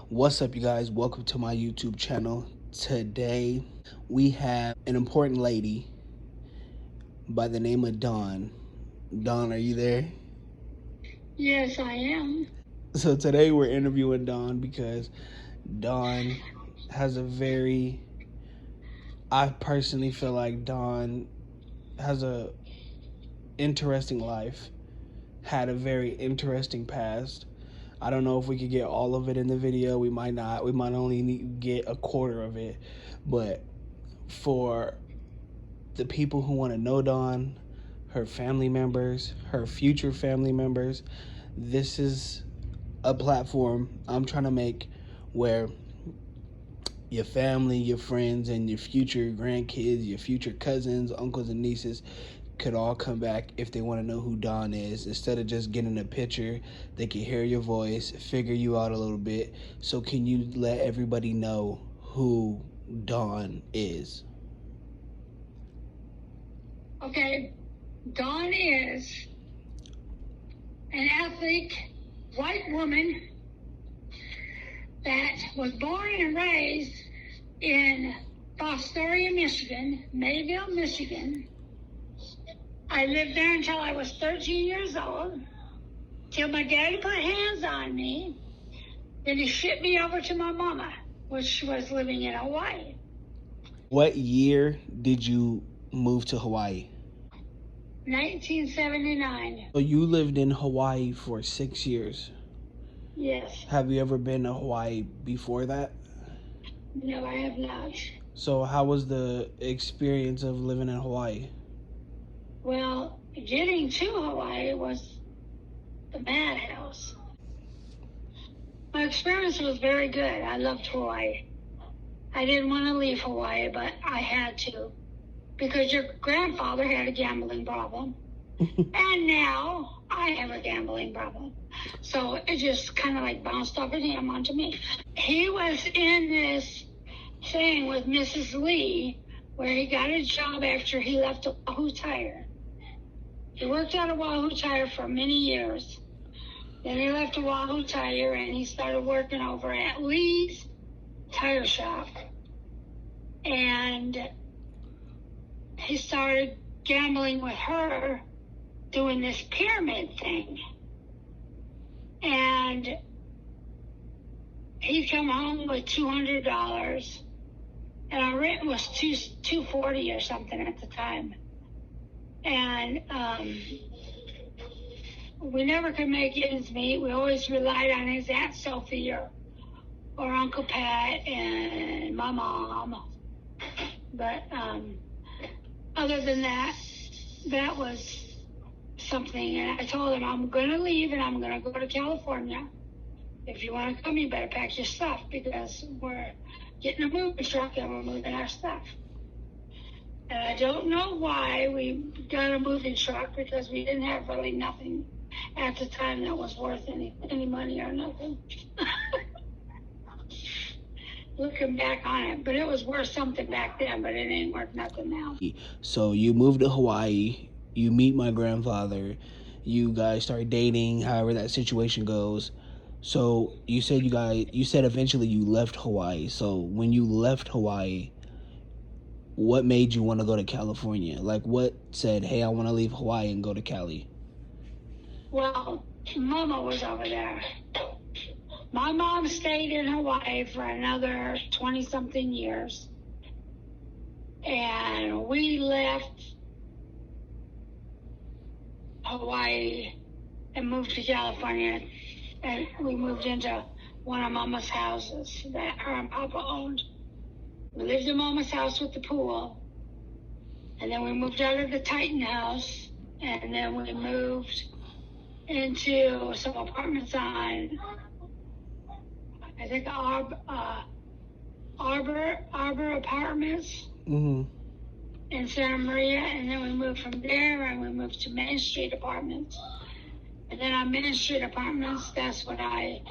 What's up, you guys? Welcome to my YouTube channel. Today we have an important lady by the name of Dawn. Dawn, are you there? Yes, I am. So today we're interviewing Dawn because Dawn has I personally feel like Dawn has a interesting life, had a very interesting past. I don't know if we could get all of it in the video. We might not. We might only get a quarter of it. But for the people who want to know Dawn, her family members, her future family members, this is a platform I'm trying to make where your family, your friends, and your future grandkids, your future cousins, uncles, and nieces could all come back if they want to know who Dawn is. Instead of just getting a picture, they can hear your voice, figure you out a little bit. So can you let everybody know who Dawn is? Okay, Dawn is an athlete, white woman that was born and raised in Fostoria, Michigan, Mayville, Michigan. I lived there until I was 13 years old, till my daddy put hands on me. Then he shipped me over to my mama, which was living in Hawaii. What year did you move to Hawaii? 1979. So you lived in Hawaii for 6 years. Yes. Have you ever been to Hawaii before that? No, I have not. So how was the experience of living in Hawaii? Well, getting to Hawaii was the madhouse. My experience was very good. I loved Hawaii. I didn't want to leave Hawaii, but I had to, because your grandfather had a gambling problem. And now I have a gambling problem. So it just kind of like bounced off of him onto me. He was in this thing with Mrs. Lee where he got a job after he left Wahoo Tire. He worked at Wahoo Tire for many years. Then he left Wahoo Tire and he started working over at Lee's Tire Shop. And he started gambling with her, doing this pyramid thing. And he'd come home with $200, and our rent was $240 or something at the time. And we never could make ends meet. We always relied on his Aunt Sophie or Uncle Pat and my mom. But other than that, that was something. And I told him, I'm going to leave and I'm going to go to California. If you want to come, you better pack your stuff, because we're getting a moving truck and we're moving our stuff. And I don't know why we got a moving truck, because we didn't have really nothing at the time that was worth any money or nothing. Looking back on it, but it was worth something back then, but it ain't worth nothing now. So you moved to Hawaii, you meet my grandfather, you guys start dating, however that situation goes. So you said eventually you left Hawaii. So when you left Hawaii, what made you want to go to California? Like, what said, hey, I want to leave Hawaii and go to Cali? Well, Mama was over there. My mom stayed in Hawaii for another 20-something years. And we left Hawaii and moved to California. And we moved into one of Mama's houses that her and Papa owned. We lived in Mama's house with the pool. And then we moved out of the Titan house. And then we moved into some apartments on, I think, Arbor Apartments in Santa Maria. And then we moved from there and we moved to Main Street Apartments. And then on Main Street Apartments, that's when I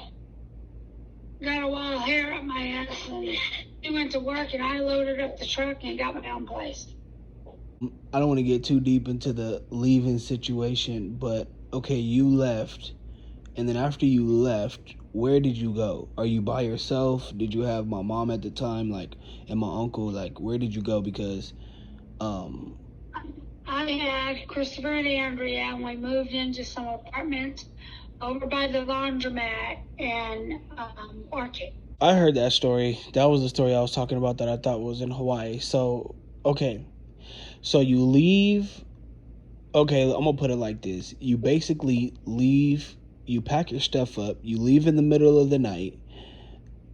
got a wild hair up my ass, and he went to work and I loaded up the truck and got my own place. I don't want to get too deep into the leaving situation, but okay, you left, and then after you left, where did you go? Are you by yourself? Did you have my mom at the time, like, and my uncle? Like, where did you go? Because, I had Christopher and Andrea, and we moved into some apartments over by the laundromat and Orchard. I heard that story. That was the story I was talking about that I thought was in Hawaii. So, okay. So you leave. Okay, I'm going to put it like this. You basically leave, you pack your stuff up, you leave in the middle of the night,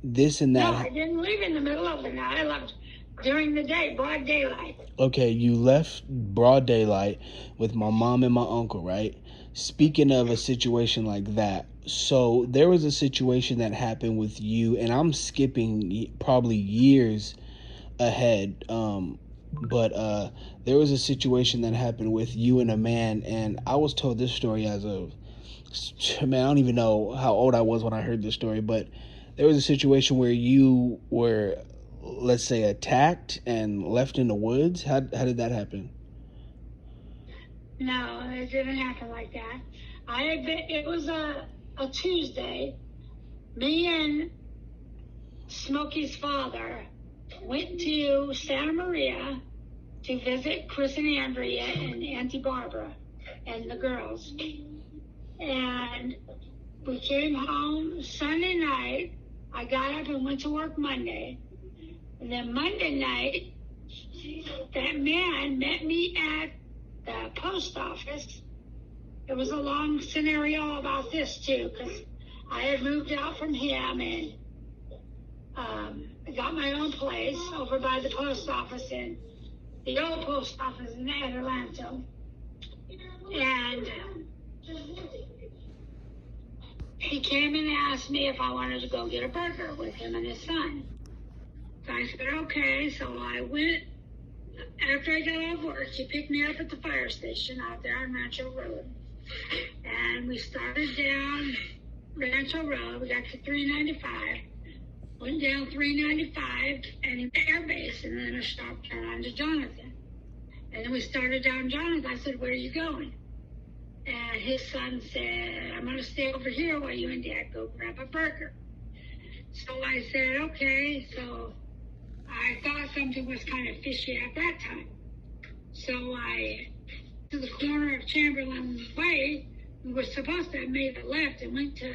this and that. No, I didn't leave in the middle of the night. I left during the day, broad daylight. Okay, you left broad daylight with my mom and my uncle, right? Speaking of a situation like that, so there was a situation that happened with you, and I'm skipping probably years ahead, but there was a situation that happened with you and a man, and I was told this story as a man. I don't even know how old I was when I heard this story, but there was a situation where you were, let's say, attacked and left in the woods. How did that happen? No, it didn't happen like that. It was a Tuesday. Me and Smokey's father went to Santa Maria to visit Chris and Andrea and Auntie Barbara and the girls. And we came home Sunday night. I got up and went to work Monday. And then Monday night, that man met me at the post office. It was a long scenario about this too, because I had moved out from him and I got my own place over by the post office in the old post office in Atlanta. And he came and asked me if I wanted to go get a burger with him and his son. So I said, okay. So I went. After I got off work, he picked me up at the fire station out there on Rancho Road. And we started down Rancho Road. We got to 395. Went down 395 and in the air base, and then I stopped turned on to Jonathan. And then we started down Jonathan. I said, where are you going? And his son said, I'm going to stay over here while you and Dad go grab a burger. So I said, okay. So I thought something was kind of fishy at that time. So I, to the corner of Chamberlain Way, we were supposed to have made a left and went to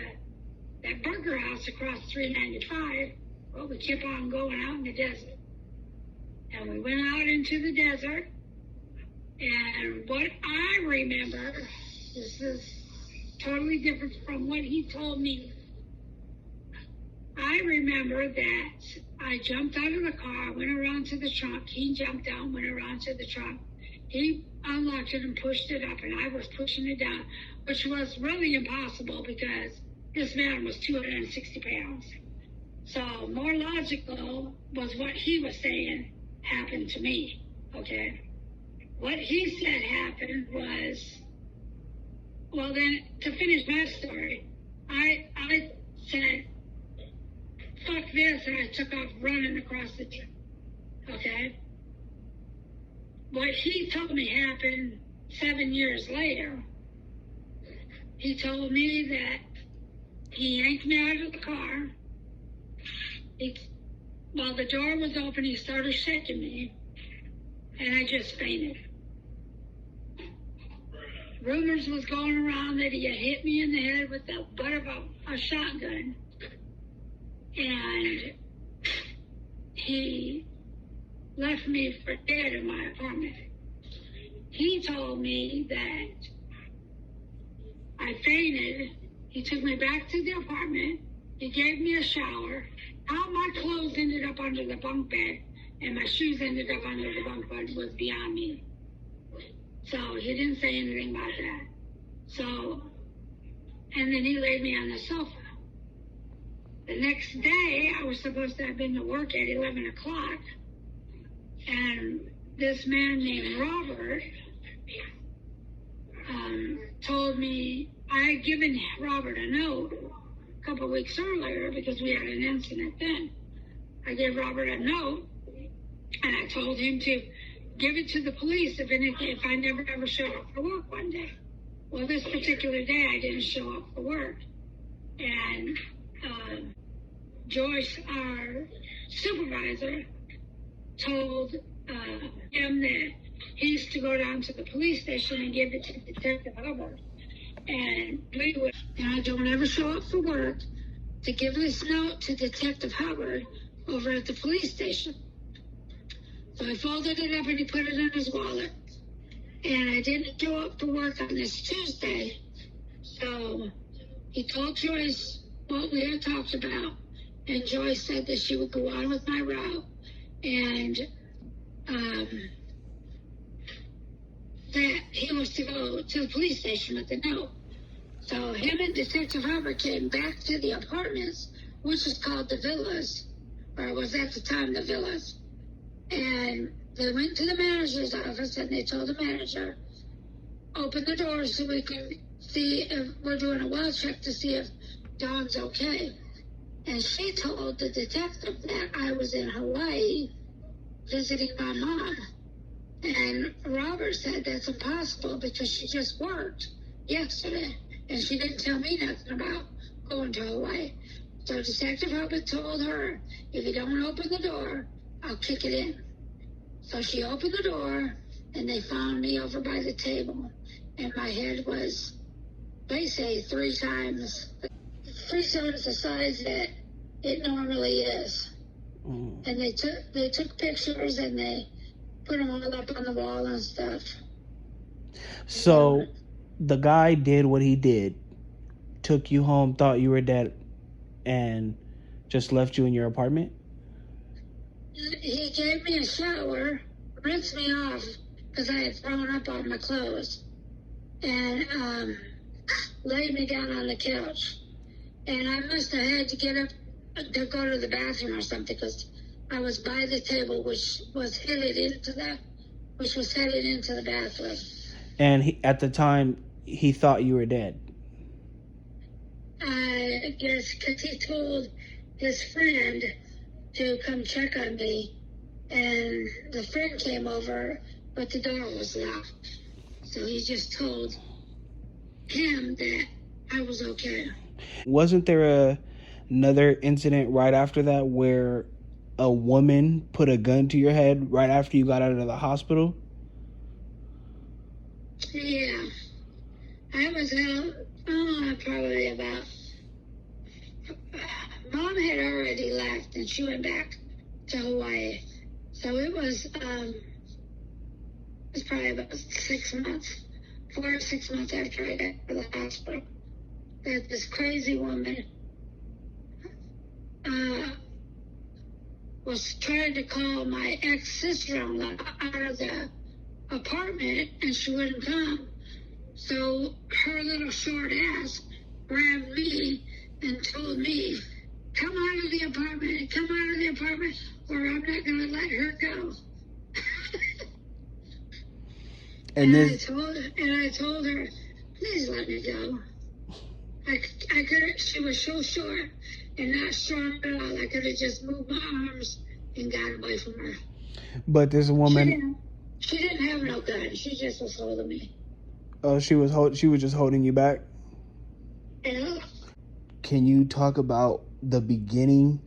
that burger house across 395, but we kept on going out in the desert. And we went out into the desert, and what I remember, this is totally different from what he told me. I remember that I jumped out of the car, went around to the trunk. He jumped out, went around to the trunk. He unlocked it and pushed it up, and I was pushing it down, which was really impossible because this man was 260 pounds. So more logical was what he was saying happened to me, okay? What he said happened was, well then, to finish my story, I said, fuck this, and I took off running across the tree, okay? What he told me happened 7 years later. He told me that he yanked me out of the car. While the door was open, he started shaking me, and I just fainted. Rumors was going around that he had hit me in the head with the butt of a shotgun, and he left me for dead in my apartment. He told me that I fainted. He took me back to the apartment. He gave me a shower. How my clothes ended up under the bunk bed and my shoes ended up under the bunk bed was beyond me. So he didn't say anything about that. So, and then he laid me on the sofa. The next day, I was supposed to have been to work at 11 o'clock. And this man named Robert told me, I had given Robert a note a couple of weeks earlier because we had an incident then. I gave Robert a note, and I told him to give it to the police if I never ever showed up for work one day. Well, this particular day, I didn't show up for work. And Joyce, our supervisor, told him that he used to go down to the police station and give it to Detective Hubbard. And I don't ever show up for work to give this note to Detective Hubbard over at the police station. So I folded it up and he put it in his wallet. And I didn't show up for work on this Tuesday. So he told Joyce what we had talked about. And Joyce said that she would go on with my route. And that he was to go to the police station with the note. So him and Detective Hubbard came back to the apartments, which is called the Villas, or was at the time the Villas. And they went to the manager's office and they told the manager, open the door so we can see if we're doing a well check to see if Dawn's okay. And she told the detective that I was in Hawaii visiting my mom. And Robert said that's impossible because she just worked yesterday. And she didn't tell me nothing about going to Hawaii. So Detective Hubbard told her, if you don't open the door, I'll kick it in. So she opened the door, and they found me over by the table. And my head was, they say, three times the size that it normally is. And they took pictures, and they put them all up on the wall and stuff. So the guy did what he did, took you home, thought you were dead, and just left you in your apartment? He gave me a shower, rinsed me off because I had thrown up all my clothes, and laid me down on the couch. And I must have had to get up to go to the bathroom or something because I was by the table, which was headed into the bathroom. And at the time, he thought you were dead. I guess because he told his friend to come check on me, and the friend came over, but the door was locked. So he just told him that I was okay. Wasn't there another incident right after that where a woman put a gun to your head right after you got out of the hospital? Yeah. I was out, probably about... Mom had already left, and she went back to Hawaii. So it was probably about 6 months, 4 or 6 months after I got to the hospital, that this crazy woman was trying to call my ex-sister-in-law out of the apartment, and she wouldn't come. So her little short ass grabbed me and told me, come out of the apartment, or I'm not going to let her go. And I told her, please let me go. I could. She was so short and not strong at all. I could have just moved my arms and got away from her. But this woman, she didn't have no gun. She just was holding me. Oh, she was just holding you back? Yeah. Can you talk about the beginning,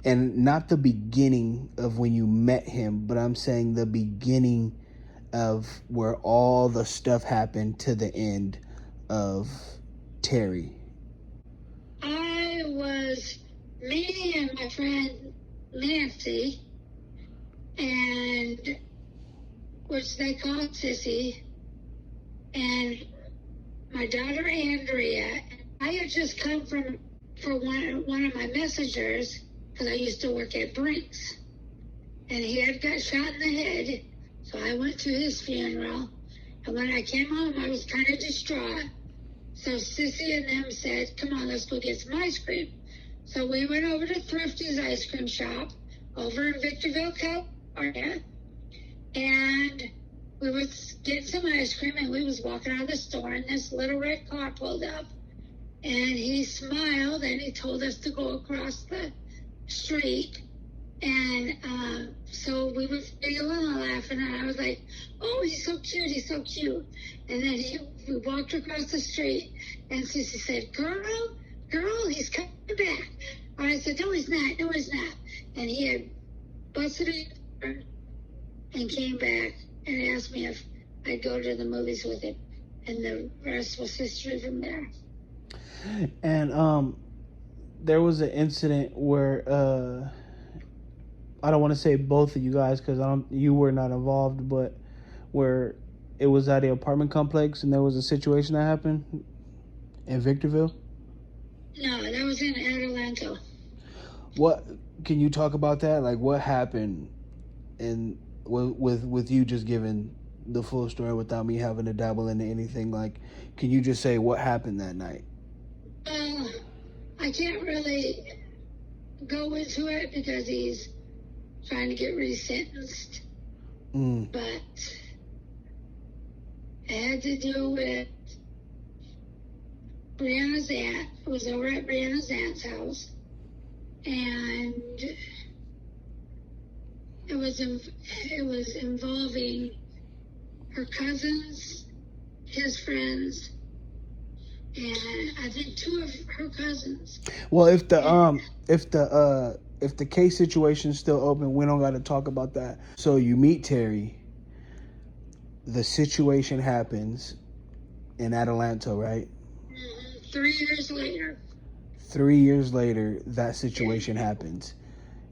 and not the beginning of when you met him, but I'm saying the beginning of where all the stuff happened to the end of Terry? I was me and my friend Nancy, and which they called Sissy, and my daughter Andrea. I had just come for one of my messengers, because I used to work at Brinks, and he had got shot in the head. So I went to his funeral, and when I came home, I was kind of distraught. So Sissy and them said, come on, let's go get some ice cream. So we went over to Thrifty's ice cream shop over in Victorville, California, and we would get some ice cream, and we was walking out of the store, and this little red car pulled up, and he smiled, and he told us to go across the street. And so we were giggling and laughing, and I was like, oh, he's so cute. And then we walked across the street, and Sissy said, girl, girl, he's coming back. And I said, no, he's not. No, he's not. And he had busted in and came back and asked me if I'd go to the movies with him. And the rest was history from there. And there was an incident where I don't want to say both of you guys because you were not involved, but where it was at the apartment complex and there was a situation that happened in Victorville. No, that was in Adelanto. What can you talk about that? Like what happened, and with you just giving the full story without me having to dabble into anything. Like, can you just say what happened that night? I can't really go into it because he's trying to get resentenced. But it had to do with Brianna's aunt. It was over at Brianna's aunt's house. And it was involving her cousins, his friends, and I think 2 of her cousins. Well, if the case situation's still open, we don't got to talk about that. So you meet Terry. The situation happens in Adelanto, right? 3 years later. 3 years later, that situation happens.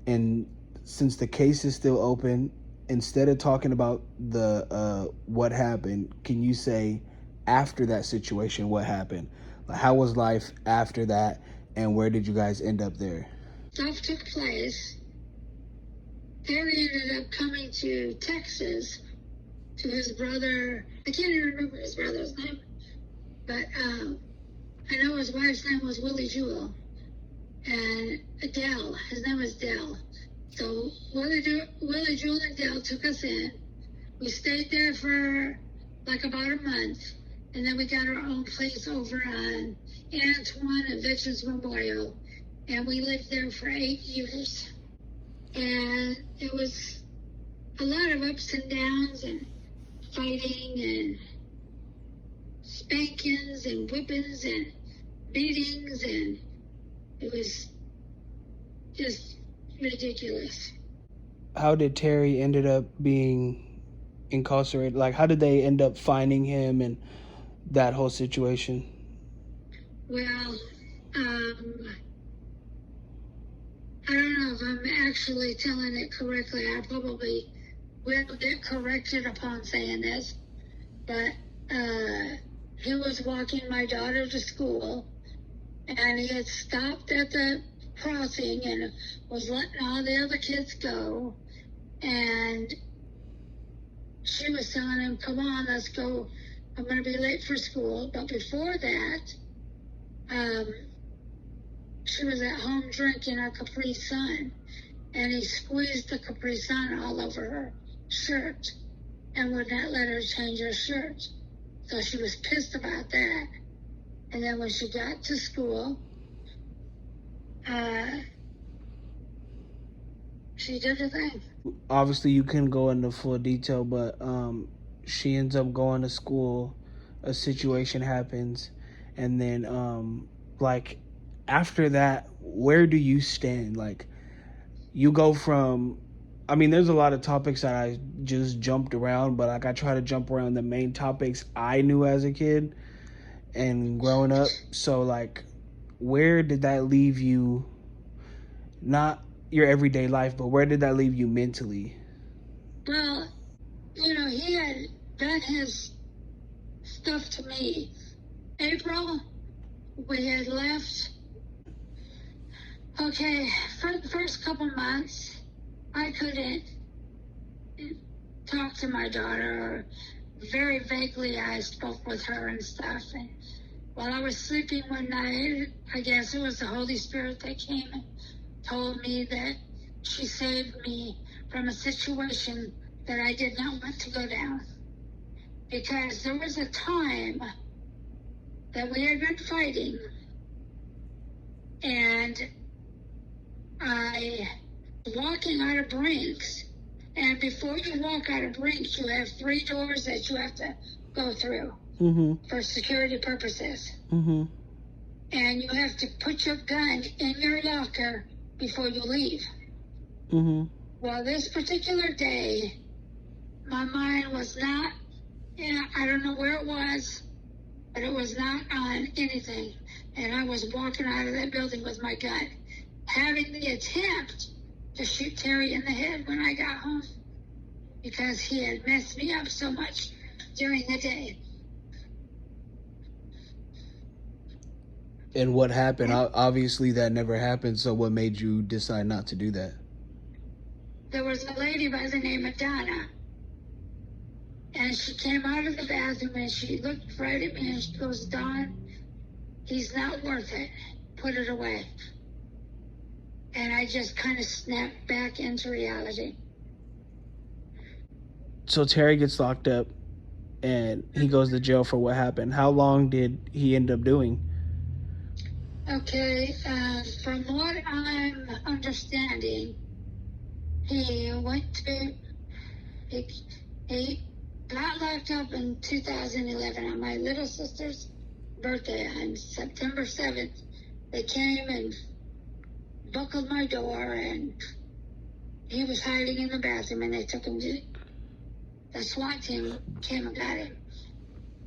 And since the case is still open, instead of talking about the what happened, can you say after that situation what happened? Like, how was life after that, and where did you guys end up there? Stuff took place. Terry ended up coming to Texas to his brother. I can't even remember his brother's name, but I know his wife's name was Willie Jewell, and Dell. His name was Dell. So Willie Jewell and Dell took us in. We stayed there for like about a month, and then we got our own place over on Antoine and Veterans Memorial, and we lived there for 8 years. And it was a lot of ups and downs and fighting and spankings and whippings and beatings, and it was just ridiculous. How did Terry ended up being incarcerated? Like, how did they end up finding him and that whole situation? Well, I don't know if I'm actually telling it correctly. I probably will get corrected upon saying this, but he was walking my daughter to school, and he had stopped at the crossing and was letting all the other kids go, and she was telling him, come on, let's go, I'm going to be late for school. But before that, she was at home drinking a Capri Sun, and he squeezed the Capri Sun all over her shirt and would not let her change her shirt. So she was pissed about that. And then when she got to school, she did her thing. Obviously, you couldn't go into full detail, but she ends up going to school. A situation happens, and then like after that, where do you stand? Like, you go from, I mean, there's a lot of topics that I just jumped around, but like I try to jump around the main topics I knew as a kid and growing up. So like, where did that leave you? Not your everyday life, but where did that leave you mentally? Well, he had done his stuff to me. April, we had left. Okay, for the first couple months, I couldn't talk to my daughter. Very vaguely, I spoke with her and stuff. And while I was sleeping one night, I guess it was the Holy Spirit that came and told me that she saved me from a situation that I did not want to go down. Because there was a time that we had been fighting, and I was walking out of Brinks, and before you walk out of Brinks, you have 3 doors that you have to go through for security purposes. and you have to put your gun in your locker before you leave. Mm-hmm. Well, this particular day, my mind was not, I don't know where it was, but it was not on anything. And I was walking out of that building with my gun, having the attempt to shoot Terry in the head when I got home, because he had messed me up so much during the day. And what happened? Obviously, that never happened. So, what made you decide not to do that? There was a lady by the name of Donna, and she came out of the bathroom and she looked right at me and she goes, "Dawn, he's not worth it. Put it away." And I just kind of snapped back into reality. So Terry gets locked up, and he goes to jail for what happened. How long did he end up doing? Okay, from what I'm understanding, he got locked up in 2011 on my little sister's birthday on September 7th. They came and buckled my door, and he was hiding in the bathroom, and they took him to the SWAT team came and got him.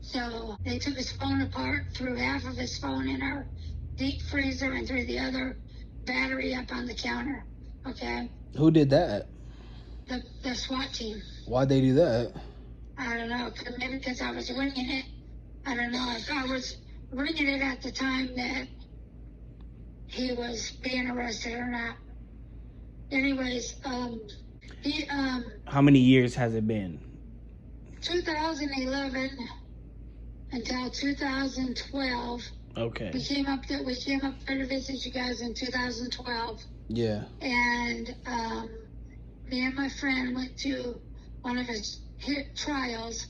So they took his phone apart, threw half of his phone in our deep freezer and threw the other battery up on the counter. Okay? Who did that? The SWAT team. Why'd they do that? I don't know. Maybe because I was ringing it. I don't know if I was ringing it at the time that he was being arrested or not. Anyways, How many years has it been? 2011 until 2012. Okay. We came up there to visit you guys in 2012. Yeah. And me and my friend went to one of his trials,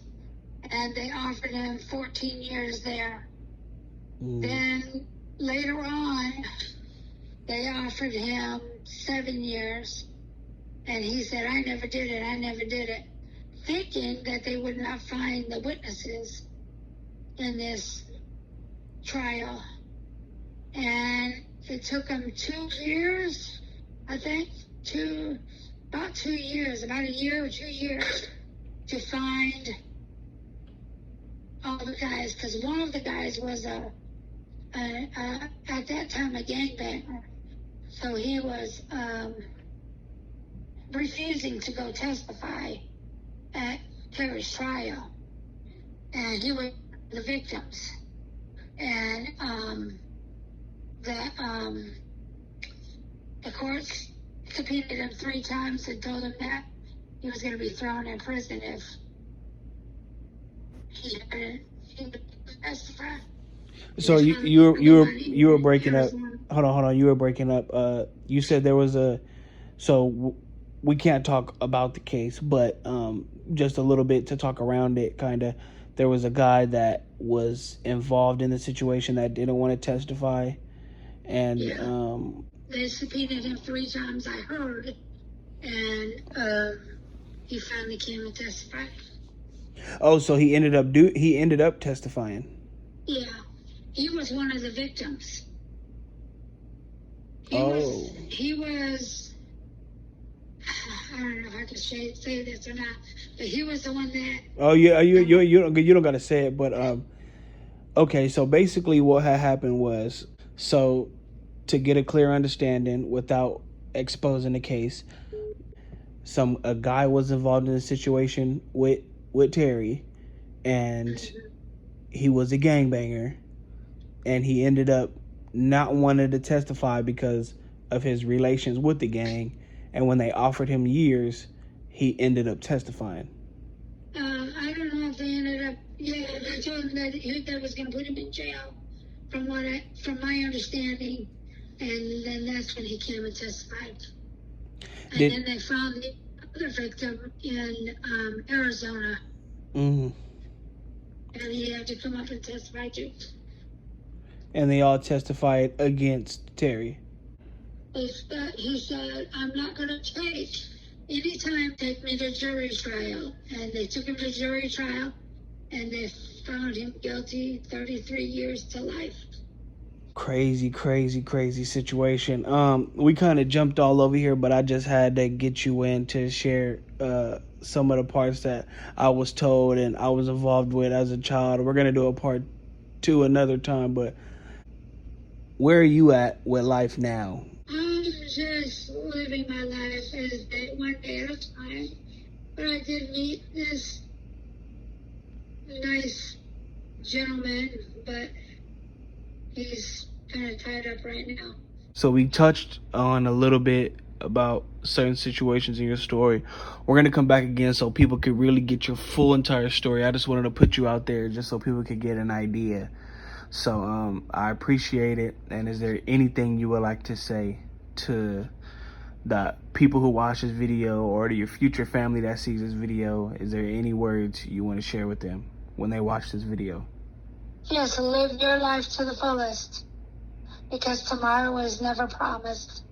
and they offered him 14 years there. Then later on, they offered him 7 years, and he said, I never did it, thinking that they would not find the witnesses in this trial. And it took him 2 years, I think, about 2 years, about a year or 2 years to find all the guys, because one of the guys was at that time a gangbanger. So he was refusing to go testify at Terry's trial. And he was the victims. And the courts subpoenaed him 3 times and told him that he was going to be thrown in prison if he would testify. So you were breaking up. Hold on. You were breaking up. You said there was we can't talk about the case, but just a little bit to talk around it, kind of. There was a guy that was involved in the situation that didn't want to testify, and they subpoenaed him 3 times, I heard, and he finally came and testified. Oh, so he ended up testifying. Yeah, he was one of the victims. He was. I don't know if I can say this or not, but he was the one that. Oh yeah, you don't gotta say it, but okay. So basically, what had happened was, so to get a clear understanding without exposing the case, a guy was involved in a situation with Terry, and he was a gangbanger, and he ended up not wanting to testify because of his relations with the gang. And when they offered him years, he ended up testifying. I don't know if they ended up. Yeah, they told him that was going to put him in jail, from my understanding. And then that's when he came and testified. And then they found the other victim in Arizona. Mm-hmm. And he had to come up and testify too. And they all testified against Terry. He said, I'm not going to take me to jury trial. And they took him to jury trial, and they found him guilty, 33 years to life. Crazy situation. We kind of jumped all over here, but I just had to get you in to share some of the parts that I was told and I was involved with as a child. We're gonna do a part two another time, but where are you at with life now? I'm just living my life as one day at a time. But I did meet this nice gentleman, but he's kind of tied up right now. So we touched on a little bit about certain situations in your story. We're gonna come back again so people could really get your full entire story. I just wanted to put you out there just so people could get an idea. So I appreciate it. And is there anything you would like to say to the people who watch this video or to your future family that sees this video? Is there any words you want to share with them when they watch this video? Yes, live your life to the fullest, because tomorrow is never promised.